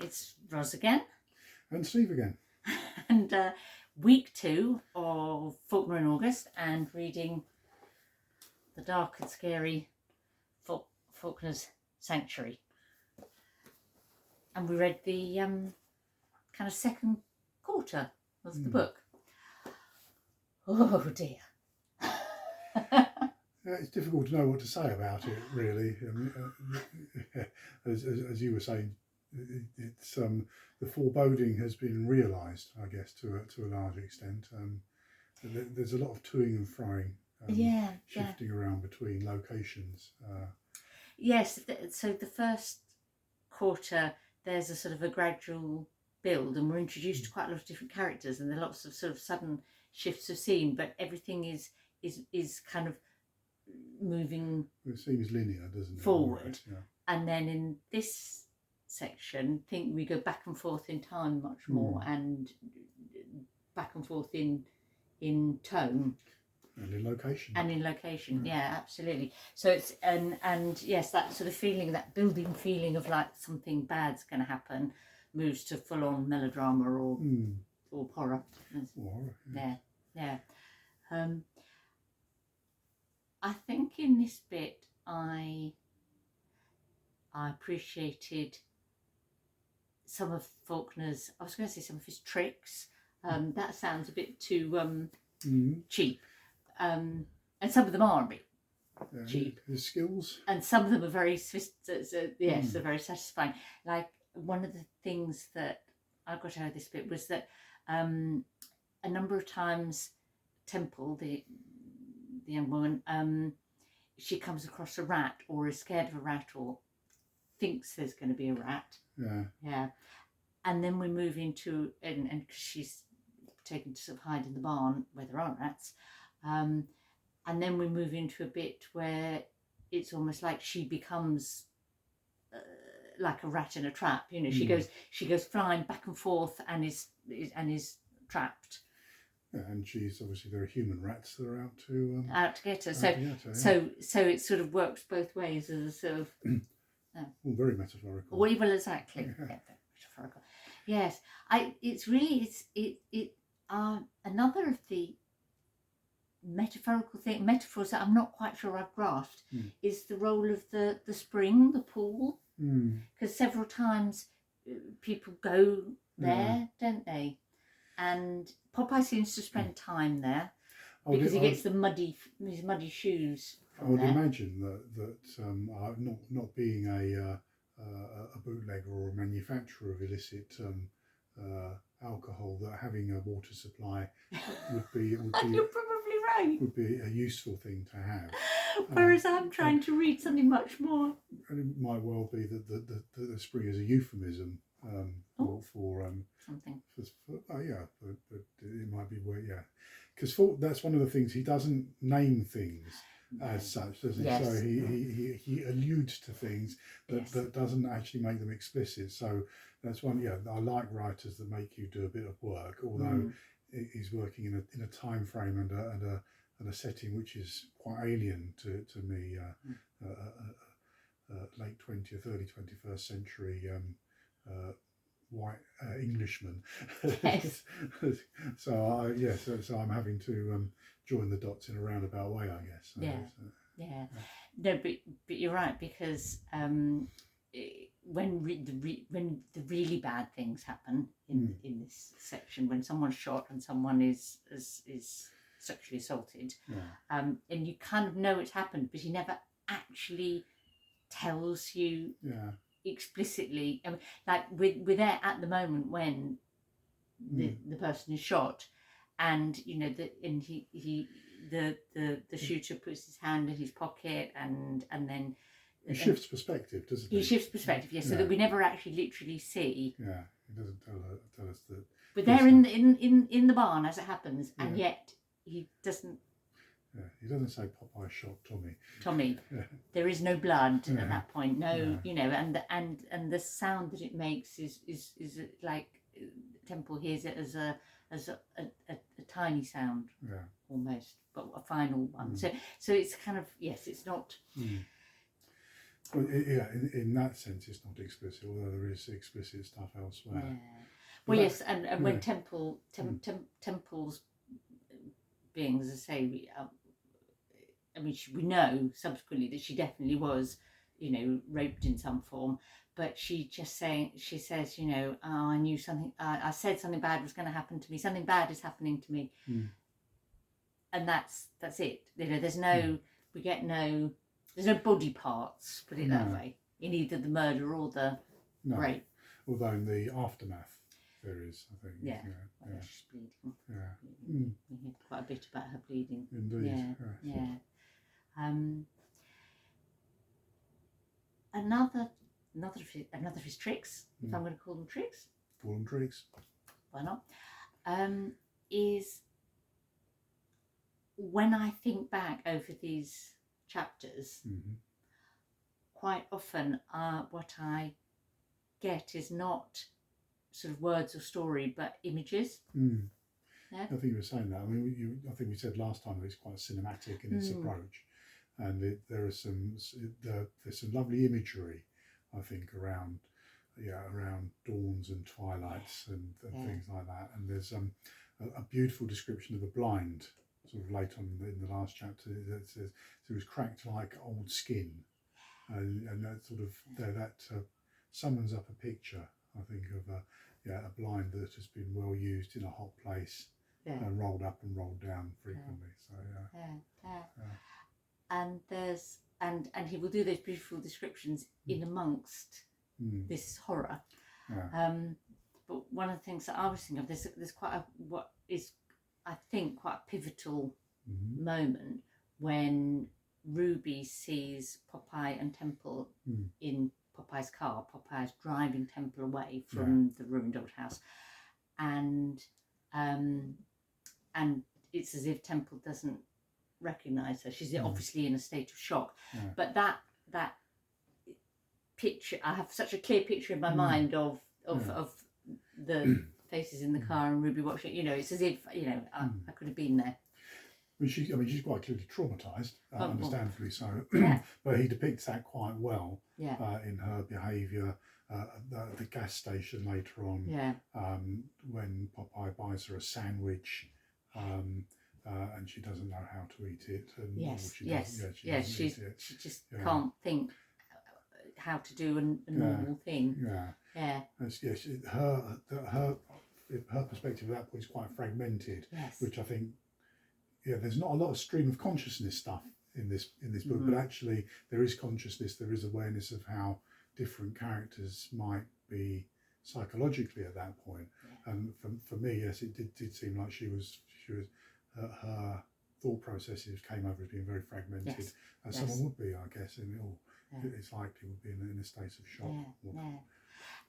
It's Ros again. And Steve again. And week 2 of Faulkner in August, and reading the dark and scary Faulkner's Sanctuary. And we read the kind of second quarter of the book. Oh dear. It's difficult to know what to say about it, really. I mean, as you were saying, it's the foreboding has been realised, I guess, to a large extent. There's a lot of toing and froing, shifting around between locations. Yes, so the first quarter, there's a sort of a gradual build, and we're introduced to quite a lot of different characters, and there are lots of sort of sudden shifts of scene, but everything is kind of moving. It seems linear, doesn't it? Forward. Right, yeah. And then in this section, I think we go back and forth in time much more, and back and forth in tone. And in location. Yeah, absolutely. So it's and yes, that sort of feeling, that building feeling of like something bad's going to happen, moves to full on melodrama or horror. Horror. Yes. Yeah. I think in this bit I appreciated some of Faulkner's, I was going to say some of his tricks. That sounds a bit too cheap. And some of them are a bit cheap. His skills. And some of them are very, they're very satisfying. Like, one of the things that I got out of this bit was that a number of times Temple, the young woman, she comes across a rat or is scared of a rat or thinks there's going to be a rat. Yeah. And then we move into, and she's taken to sort of hide in the barn where there are rats. And then we move into a bit where it's almost like she becomes like a rat in a trap. You know, she goes flying back and forth and is trapped. Yeah, and she's obviously, there are human rats that are out to get her. So it sort of works both ways as a sort of well, very metaphorical. Well, exactly. Yeah, metaphorical. Yes, another of the metaphors that I'm not quite sure I've grasped is the role of the spring, the pool, because several times people go there, don't they? And Popeye seems to spend time there because he gets his muddy shoes. I would imagine that not being a bootlegger or a manufacturer of illicit alcohol, that having a water supply would be You're probably right. Would be a useful thing to have. Whereas I'm trying to read something much more. And it might well be that the spring is a euphemism for something. But it might be because that's one of the things, he doesn't name things as such, does he? Yes. So he alludes to things that doesn't actually make them explicit. So that's one. Yeah, I like writers that make you do a bit of work, although he's working in a time frame and a setting which is quite alien to me. Late 20th, early 21st century white Englishman. Yes. So I'm having to join the dots in a roundabout way, I guess. No, but you're right, because when the really bad things happen in this section, when someone's shot and someone is sexually assaulted, and you kind of know it's happened, but he never actually tells you explicitly. I mean, like we're there at the moment when the person is shot, and you know the shooter puts his hand in his pocket, and then he shifts perspective, doesn't he? He shifts perspective, yes, so that we never actually literally see. Yeah, he doesn't tell us that. But they're in the barn as it happens, and yet he doesn't. Yeah, he doesn't say Popeye shot Tommy. There is no blood at that point. No, you know, and the sound that it makes is like Temple hears it as a tiny sound, almost, but a final one. So it's kind of, yes, it's not. Well, yeah, in that sense, it's not explicit, although there is explicit stuff elsewhere. Yeah. But Well, that- yes, and when Temple's being, as I say, I mean, we know subsequently that she definitely was, raped in some form. But she says, oh, I knew something. I said something bad was going to happen to me. Something bad is happening to me, and that's it. There's no, we get no, there's no body parts. Put it that way, in either the murder or the rape. Although in the aftermath there is, I think. Yeah. She's bleeding. Yeah. We hear quite a bit about her bleeding. Indeed. Yeah. Another of his tricks, if I'm going to call them tricks. Call them tricks. Why not? Is when I think back over these chapters, quite often what I get is not sort of words or story, but images. Yeah? I think you were saying that. I mean, I think we said last time that it's quite cinematic in its approach, and there's some lovely imagery, I think, around dawns and twilights and things like that. And there's a beautiful description of a blind, sort of late on in the last chapter, that says it was cracked like old skin, and that sort of that summons up a picture, I think, of a blind that has been well used in a hot place. And rolled up and rolled down frequently. So and he will do those beautiful descriptions in amongst this horror. But one of the things that I was thinking of, there's quite what is, I think, quite a pivotal moment when Ruby sees Popeye and Temple in Popeye's car. Popeye's driving Temple away from the ruined old house, and it's as if Temple doesn't recognise her. She's obviously in a state of shock. But that picture, I have such a clear picture in my mind of the faces in the car and Ruby watching. It's as if I could have been there. Well, she's quite clearly traumatised, understandably so. But he depicts that quite well in her behaviour. The gas station later on, when Popeye buys her a sandwich, and she doesn't know how to eat it. And she just can't think how to do a normal thing. Her perspective at that point is quite fragmented, which I think, there's not a lot of stream of consciousness stuff in this book, but actually there is consciousness, there is awareness of how different characters might be psychologically at that point. And for me, yes, it did seem like she was her thought processes came over as being very fragmented, as someone would be, I guess, and it's likely would be in a state of shock or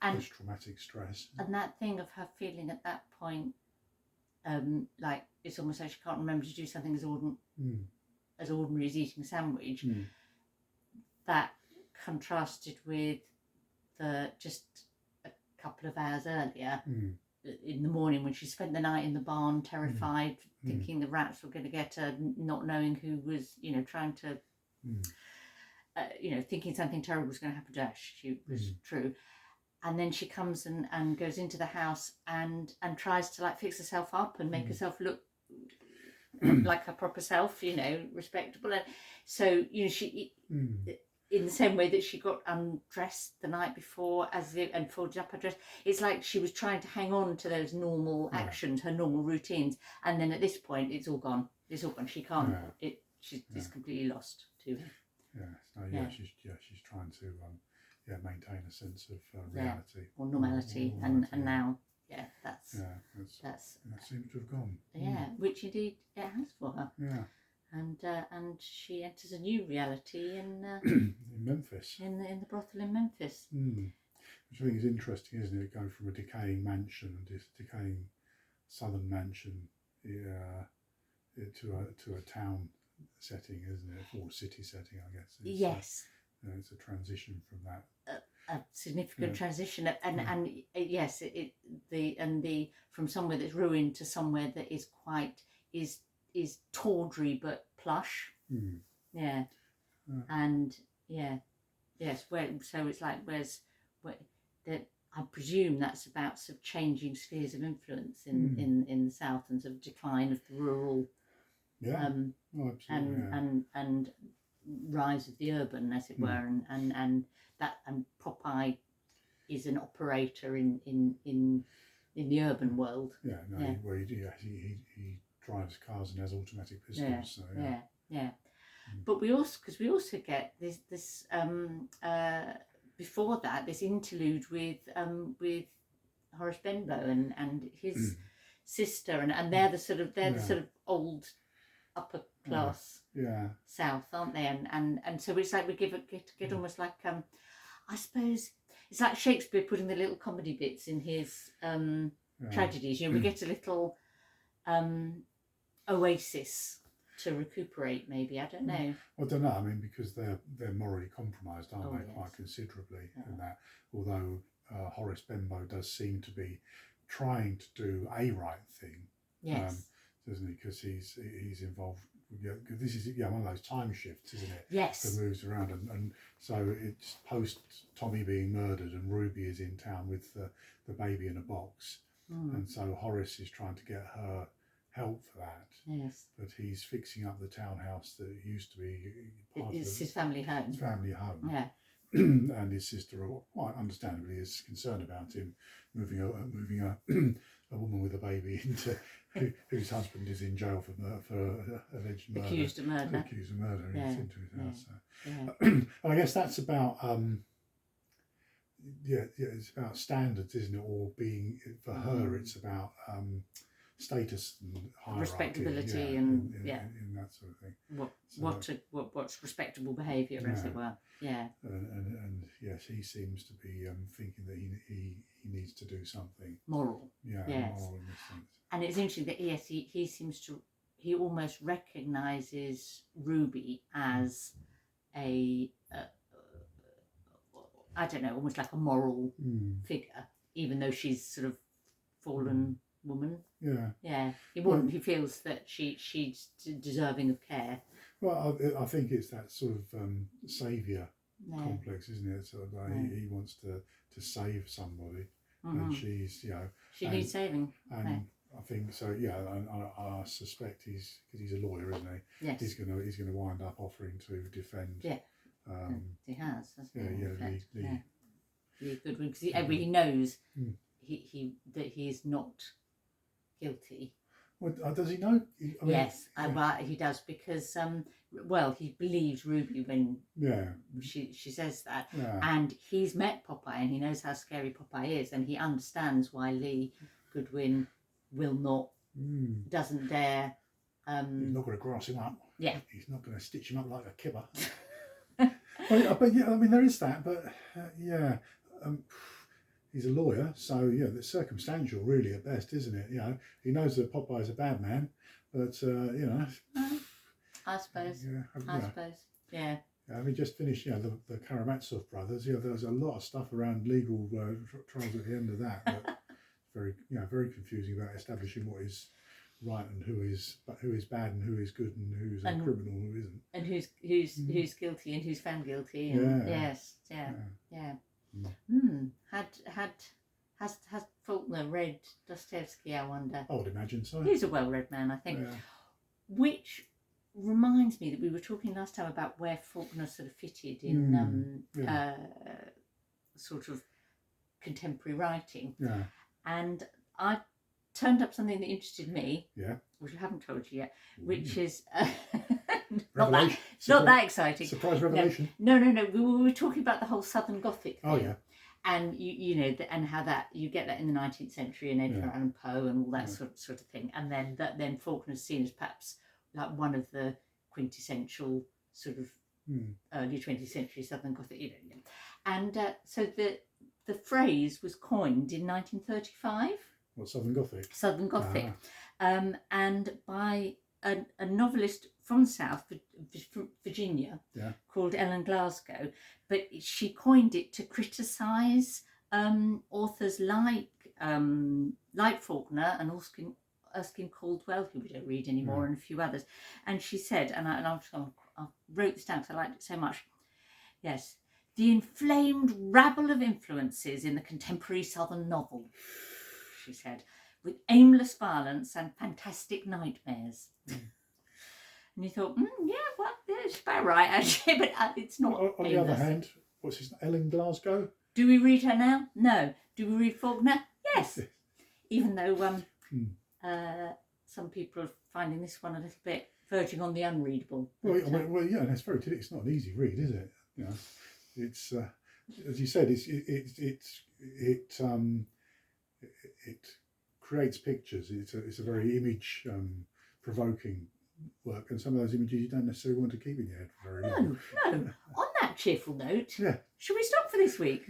post-traumatic stress. And that thing of her feeling at that point, like it's almost like she can't remember to do something as ordinary as eating a sandwich. That contrasted with just a couple of hours earlier in the morning when she spent the night in the barn, terrified, thinking the rats were going to get her, not knowing who was, trying to, thinking something terrible was going to happen to her. She was true. And then she comes and goes into the house and tries to like fix herself up and make herself look like her proper self, respectable. And so, she, in the same way that she got undressed the night before and folded up her dress, it's like she was trying to hang on to those normal actions, her normal routines. And then at this point, it's all gone. It's all gone. She can't, she's completely lost to him. She's trying to maintain a sense of reality or normality, and now that seems to have gone. Which indeed it has for her. And she enters a new reality in Memphis, in the brothel in Memphis, which I think is interesting, isn't it? Going from a decaying mansion, this decaying southern mansion, to a town setting, isn't it, or city setting, I guess. Yes. It's a transition from that. A significant transition, and yes, from somewhere that's ruined to somewhere that is quite is tawdry but plush. And Yes, so it's like that. I presume that's about sort of changing spheres of influence in the South, and sort of decline of the rural, and rise of the urban, as it were, and Popeye is an operator in the urban world. Yeah, no, Yeah. He drives cars and has automatic pistols. Yeah. But we also get this before that, this interlude with Horace Benbow and his sister, and they're the sort of old upper class South, aren't they? And so it's like we get almost like I suppose it's like Shakespeare putting the little comedy bits in his tragedies. We get a little oasis to recuperate, maybe. I don't know. I don't know. I mean, because they're morally compromised, aren't they? Yes. Quite considerably in that. Although Horace Benbow does seem to be trying to do a right thing. Yes. Doesn't he? Because he's involved. Cause this is one of those time shifts, isn't it? Yes. That moves around, and so it's post Tommy being murdered, and Ruby is in town with the baby in a box, and so Horace is trying to get her help for that. Yes. But he's fixing up the townhouse that used to be his family home. His family home. Yeah. And his sister, quite understandably, is concerned about him moving a woman with a baby into whose husband is in jail for alleged murder. Accused of murder. Into his house. Yeah. And I guess that's about it's about standards, isn't it? Or being, for her, it's about status and hierarchy, respectability, in that sort of thing. What's respectable behaviour, as it were. Yeah. And yes, he seems to be thinking that he needs to do something moral. Yeah. Yes. Moral in this sense. And it's interesting that he almost recognises Ruby as a I don't know, almost like a moral figure, even though she's sort of fallen woman. Yeah. Yeah. He feels that she's deserving of care. Well, I think it's that sort of saviour complex, isn't it? So he wants to save somebody, and she's she needs saving. And I think so. Yeah, and I suspect he's, because he's a lawyer, isn't he? Yes. He's gonna wind up offering to defend. Yeah. He has. Really good one, because he knows that he is not guilty. Well, does he know? Yes, he does, because he believes Ruby when she says that, and he's met Popeye and he knows how scary Popeye is, and he understands why Lee Goodwin doesn't dare. He's not going to grass him up. Yeah, he's not going to stitch him up like a kibber. but yeah, I mean there is that, but he's a lawyer, so it's circumstantial really at best, isn't it? He knows that Popeye's a bad man, but I suppose. I suppose. Yeah. I mean, just finished, the Karamazov brothers. There's a lot of stuff around legal trials at the end of that. But very confusing about establishing what is right and who is bad and who is good and who's a criminal and who isn't. And who's guilty and who's found guilty. And Has Faulkner read Dostoevsky, I wonder? I would imagine so. He's a well-read man, I think. Yeah. Which reminds me that we were talking last time about where Faulkner sort of fitted in sort of contemporary writing. Yeah. And I turned up something that interested me. Yeah. Which I haven't told you yet, which is not that exciting. Surprise revelation. No. We were talking about the whole Southern Gothic thing. Oh yeah. And and how that you get that in the 19th century in Edgar Allan Poe and all that sort of thing, and then Faulkner's seen as perhaps like one of the quintessential sort of early 20th century Southern Gothic, and so the phrase was coined in 1935. What, Southern Gothic? Southern Gothic, and by a novelist from South Virginia called Ellen Glasgow, but she coined it to criticise authors like Faulkner and Erskine Caldwell, who we don't read anymore, and a few others. And she said, and I wrote this down because I liked it so much. Yes, the inflamed rabble of influences in the contemporary Southern novel, she said, with aimless violence and fantastic nightmares. And you thought, yeah, well, it's about right, actually, but it's not. On the other hand, what's his name? Ellen Glasgow? Do we read her now? No. Do we read Faulkner? Yes. Even though some people are finding this one a little bit verging on the unreadable. Well, yeah, and it's not an easy read, is it? You know, it's as you said, it creates pictures. It's a very image provoking work, and some of those images you don't necessarily want to keep in your head for very long. No. On that cheerful note, yeah. should we stop for this week?